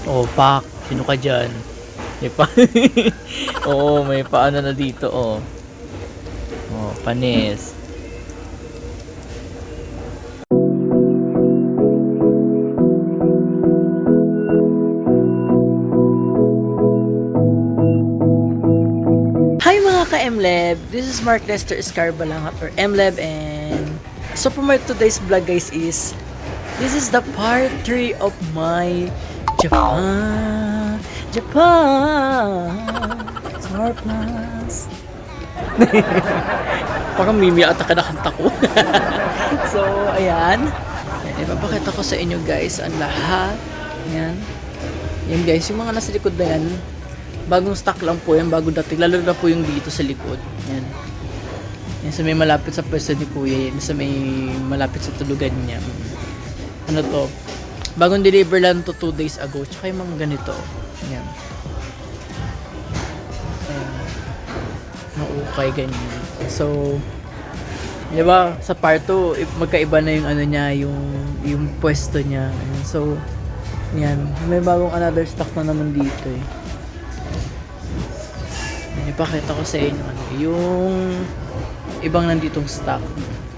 Oh, pak. Sino ka dyan? May pa. Oo, may paano na dito, oh. Oh, panis. Hi mga ka-MLab! This is Mark Lester Escarbalangat or MLab, and so for my today's vlog guys is this is the part 3 of my Japan surplus. Parang Mimi ata ka nakanta ko. So ayan, ipapakita ko sa inyo guys ang lahat. Ayan. Yan guys, yung mga nasa likod na yan, bagong stock lang po yan, bago dating, lalo na po yung dito sa likod. Yan. Yan sa may malapit sa pwesto ni Kuya, yan sa may malapit sa tulugan niya. Ano to? Bagong deliver lang to 2 days ago. Tsaka yung mga ganito. Yan. Ayan. Maukay ganyan. So, di ba, sa part 2, magkaiba na yung ano niya, yung pwesto niya. Ayan. So, yan. May bagong another stock na naman dito eh. Ipakita ko sa inyo ano, yung ibang nanditong stock.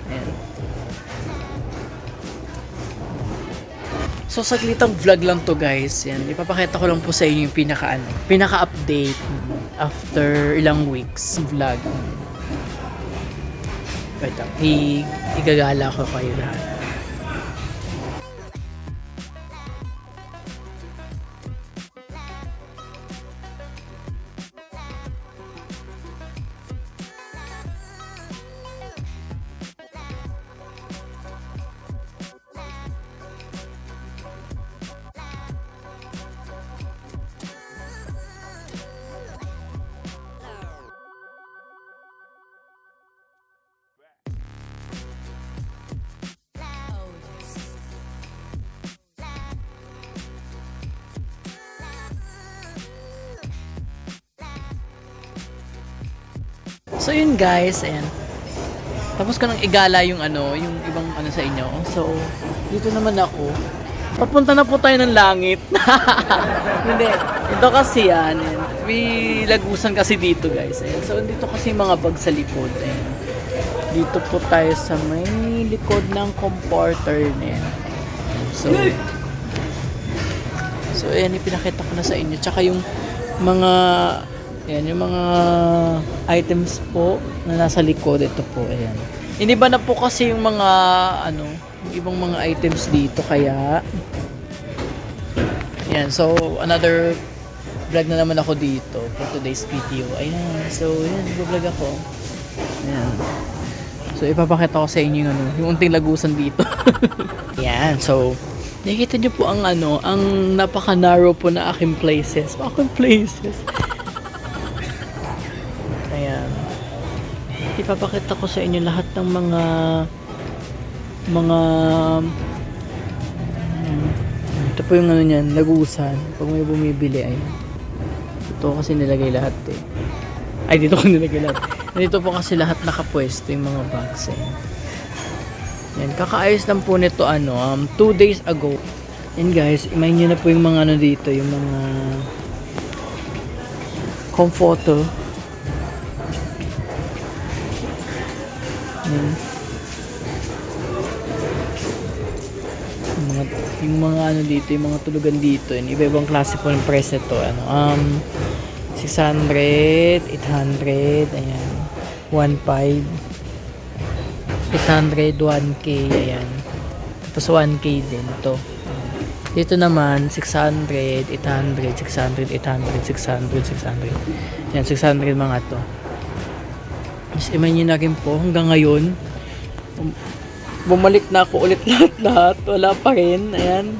Ayan. So saglitang vlog lang to guys. Yan, ipapakita ko lang po sa inyo yung pinaka-update after ilang weeks vlog. Wait lang, igagala ko kayo lahat. So yun guys, and tapos ko nang igala yung ano, yung ibang ano sa inyo. So dito naman ako. Papunta na po tayo ng langit. Hindi. Ito kasi yan. May lagusan kasi dito guys. Ayan. So dito kasi mga bag sa likod. Ayan. Dito po tayo sa may likod ng comporter na yan. So ayan, ipinakita ko na sa inyo. Tsaka yung mga ayan, yung mga items po na nasa likod, ito po, ayan. Iniba na po kasi yung mga, ano, yung ibang mga items dito, kaya, ayan, so, another vlog na naman ako dito for today's video. Ayan, so, ayan, vlog ako. Ayan. So, ipapakita ko sa inyo yung, ano, yung unting lagusan dito. Ayan, so, nakikita nyo po ang, ano, ang napaka-narrow po na aking places. Ayan. Ipapakita ko sa inyo lahat ng mga ito po yung ano niyan, lagusan. Pag may bumibili ay ito kasi nilagay lahat eh. Ay, dito ko nilagay lahat. Dito po kasi lahat nakapwesto yung mga bags eh. Yan, kakaayos lang po nito ano, 2 days ago. Yan guys, imahin nyo na po yung mga ano dito, yung mga comforter. Yung mga ano dito, yung mga tulugan dito, yung iba-ibang klase po ng price nito, ano, 600, 800, ayan, 1.5, 800, 1K, ayan, tapos 1K din ito. Dito naman 600, 800, 600, 800, 600, 600, yan, 600 mga to. Mas imayin nyo na rin po hanggang ngayon bumalik na ako ulit lahat wala pa rin, ayan,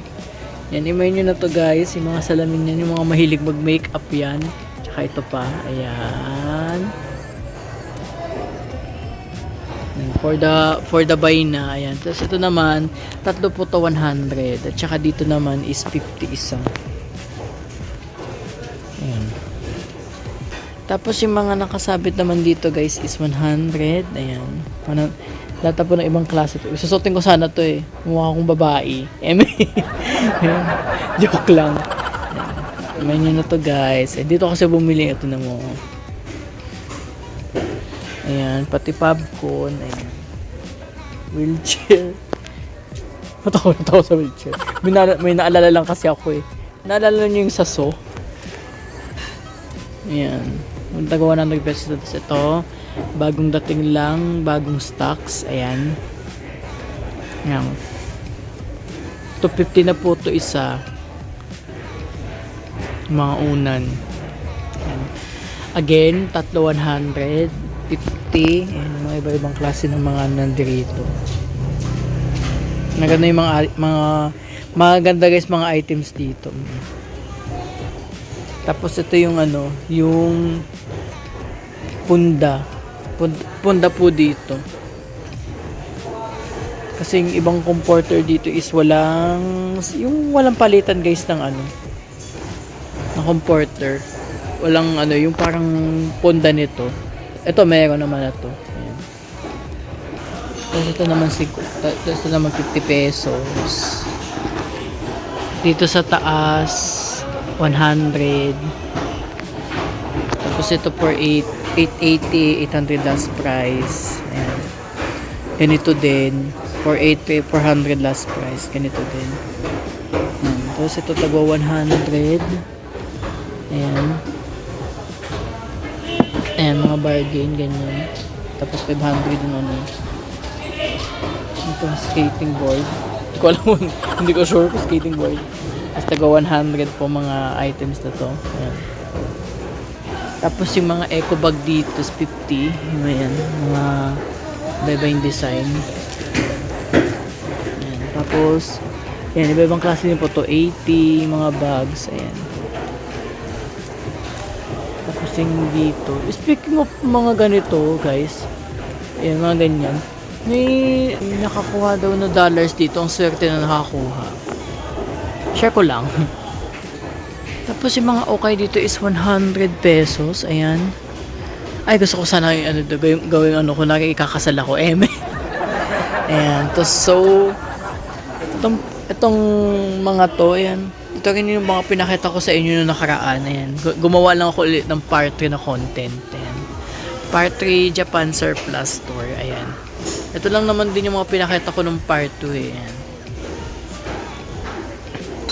yan, imayin nyo na to guys, yung mga salamin yan, yung mga mahilig mag makeup yan, tsaka ito pa, ayan, for the buy na, ayan, tapos ito naman tatlo po to 100, at tsaka dito naman is 50 isa, ayan. Tapos yung mga nakasabit naman dito guys is 100. Ayan. Lahat po ng ibang klase to. Susutin ko sana to eh. Mukha akong babae. Joke lang. Menu na to guys. Eh, dito kasi bumili. Ito na mo. Ayan. Pati popcorn. Ayan. Wheelchair. Matawa sa wheelchair. May naalala lang kasi ako eh. Naalala nyo yung saso. Ayan. Taga 100 pesos. Tapos ito. Bagong dating lang. Bagong stocks. Ayan. Ayan. 250 na po ito isa. Mga unan. Ayan. Again, tatlo 100. 50. Ayan. Mga iba-ibang klase ng mga nandirito. Maganda yung mga ganda guys, mga items dito. Tapos ito yung ano, yung punda po dito. Kasi yung ibang comforter dito is walang palitan guys ng ano, na comforter. Walang ano, yung parang punda nito. Ito meron naman na to. Ayan. Tapos ito naman 50 pesos. Dito sa taas 100. Tapos ito for 880, 800 last price. Ayan. Ganito din for 400 last price. Ganito din. Ayan. Tapos ito tagwa 100. Ayan. Ayan, mga bargain, ganyan. Tapos 500 yung ano. Ito, skating board. Hindi ko alam, hindi ko sure kung skating board. Tapos taga 100 po mga items na to. Ayan. Tapos yung mga eco bag dito is 50. Ayan, mga iba-ibang design. Ayan. Tapos, ayan, iba-ibang klase din po to. 80, mga bags. Ayan. Tapos yung dito. Speaking of mga ganito, guys. Ayan, mga ganyan. May nakakuha daw na dollars dito. Ang swerte na nakakuha. Share ko lang. Tapos yung mga okay dito is 100 pesos. Ayan. Ay, gusto ko sana yung ano, gawin ano ko, ikakasal ako. Eme. Ayan. Tapos so, itong mga to, ayan. Ito rin yung mga pinakita ko sa inyo noong nakaraan. Ayan. Gumawa lang ako ulit ng part 3 na content. Ayan. Part 3 Japan Surplus Store. Ayan. Ito lang naman din yung mga pinakita ko nung part 2. Ayan.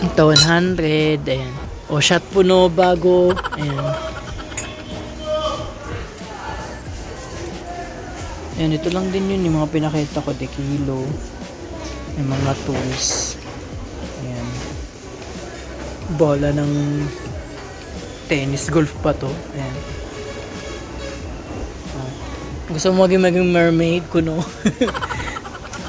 Ito 100. Ayan. O shot puno bago. Ayan. Ayan. Ito lang din yun yung mga pinakita ko. De kilo. Yung mga tools. Ayan. Bola ng tennis golf pa to. Ayan. Gusto mo maging mermaid kuno.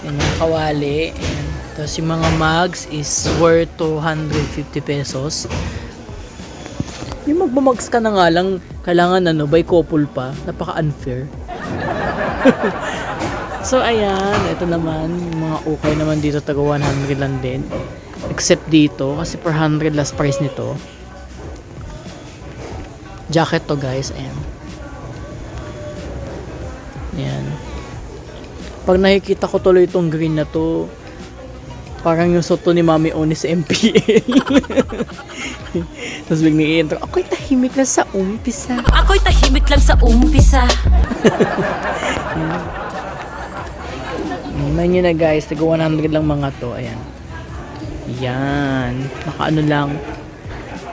Ayan, mga kawali. Ayan. Tapos yung mga mugs is worth 250 pesos. Yung magmamags ka na nga lang, kailangan ano, by couple pa. Napaka-unfair. So, ayan. Ito naman, yung mga okay naman dito, taga 100 lang din. Except dito, kasi 400 last price nito. Jacket to guys, ayan. Ayan. Pag nakikita ko tuloy itong green na to, parang yung soto ni Mami Oni sa MPL. Tapos biglang i-intro, ako'y tahimik lang sa umpisa. Ako'y tahimik lang sa umpisa. Menu na guys, taga 100 lang mga to. Ayan. Yan. Nakaano lang.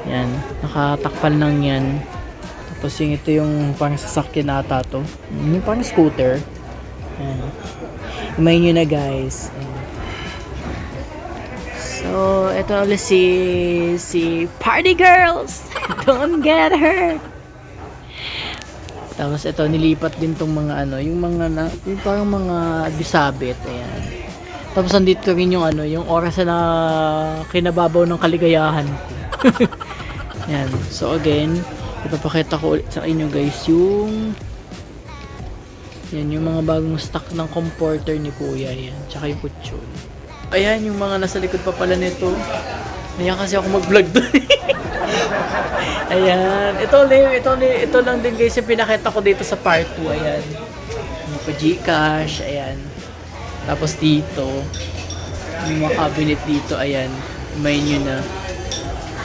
Yan. Nakatakpan lang yan. Tapos yung ito yung parang sasakyan ata to. Yung parang scooter. Ayan. Menu na guys. Ayan. So, ito ulit si Party Girls. Don't get her. Tapos ito, nilipat din tong mga ano, yung mga yung parang mga disabit. Ayan. Tapos andito rin yung ano, yung oras na kinababaw ng kaligayahan ko. Ayan. So again, ipapakita ko ulit sa inyo guys yung yan, yung mga bagong stock ng comforter ni Kuya. Yan. Tsaka yung kutsyon. Ayan, yung mga nasa likod pa pala nito. Ayan kasi ako mag-vlog doon. Ayan. Ito lang din guys yung pinakita ko dito sa part 2. Ayan. Yung pa Gcash. Ayan. Tapos dito, yung mga cabinet dito. Ayan. Menu na.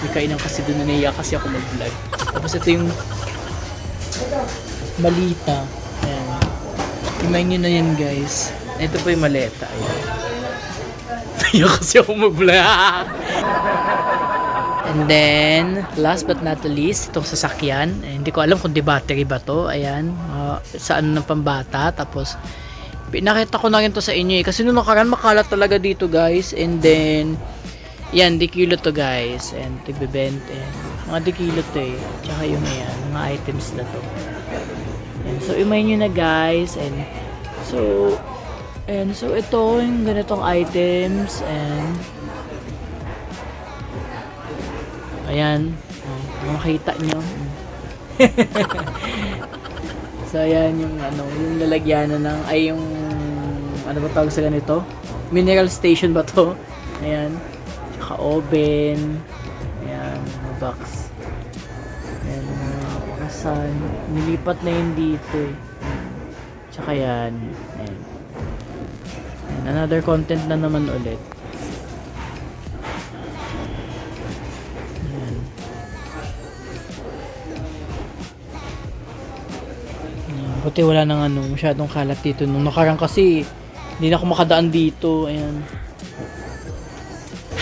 May kainan kasi doon na naiya kasi ako mag-vlog. Tapos ito yung malita. Ayan. Imayin nyo na yan guys. Ito po yung maleta. Ayan. Naiya kasi ako mag-vlog. And then, last but not the least, itong sasakyan. Hindi ko alam kung di battery ba to. Ayan. Sa ano ng pambata. Tapos, pinakita ko na rin to sa inyo eh. Kasi nung nakaraan makalat talaga dito guys. And then, yan, di kilo to guys. And tigbibente. Mga di kilo to eh. Tsaka yung yan, mga items na to. And so, imayin nyo na guys. And so ito yung ganitong items. And ayan, makita nyo. So ayan yung yung lalagyanan ng yung ano ba tawag sa ganito? Mineral station ba to? Ayan. Tsaka oven. Ayan, mga box. Ayan, mga kasan. Nilipat na yun dito eh. Tsaka yan. Ayan. Ayan, another content na naman ulit. Buti wala nang masyadong kalat dito. Nung nakarang kasi, hindi na ako makadaan dito. Ayan.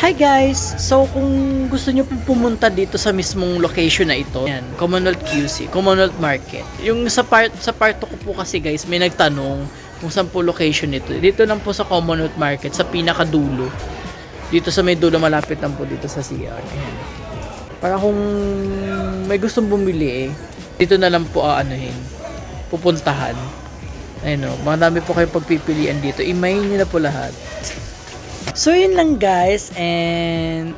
Hi guys! So, kung gusto nyo pong pumunta dito sa mismong location na ito, ayan, Commonwealth QC, Commonwealth Market. Yung sa part ko po kasi guys, may nagtanong kung saan po location nito. Dito lang po sa Commonwealth Market, sa pinakadulo. Dito sa may dulo, malapit lang po dito sa CR. Ayan. Para kung may gustong bumili dito na lang po pupuntahan. Ayun o, marami po kayong pagpipilian dito. Imayin nyo na po lahat. So yun lang guys, and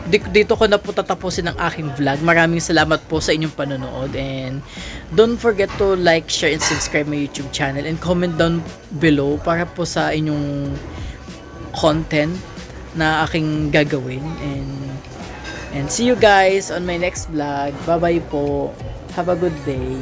dito ko na po tatapusin ang aking vlog. Maraming salamat po sa inyong panonood, and don't forget to like, share, and subscribe my YouTube channel, and comment down below para po sa inyong content na aking gagawin, and see you guys on my next vlog. Bye bye po. Have a good day.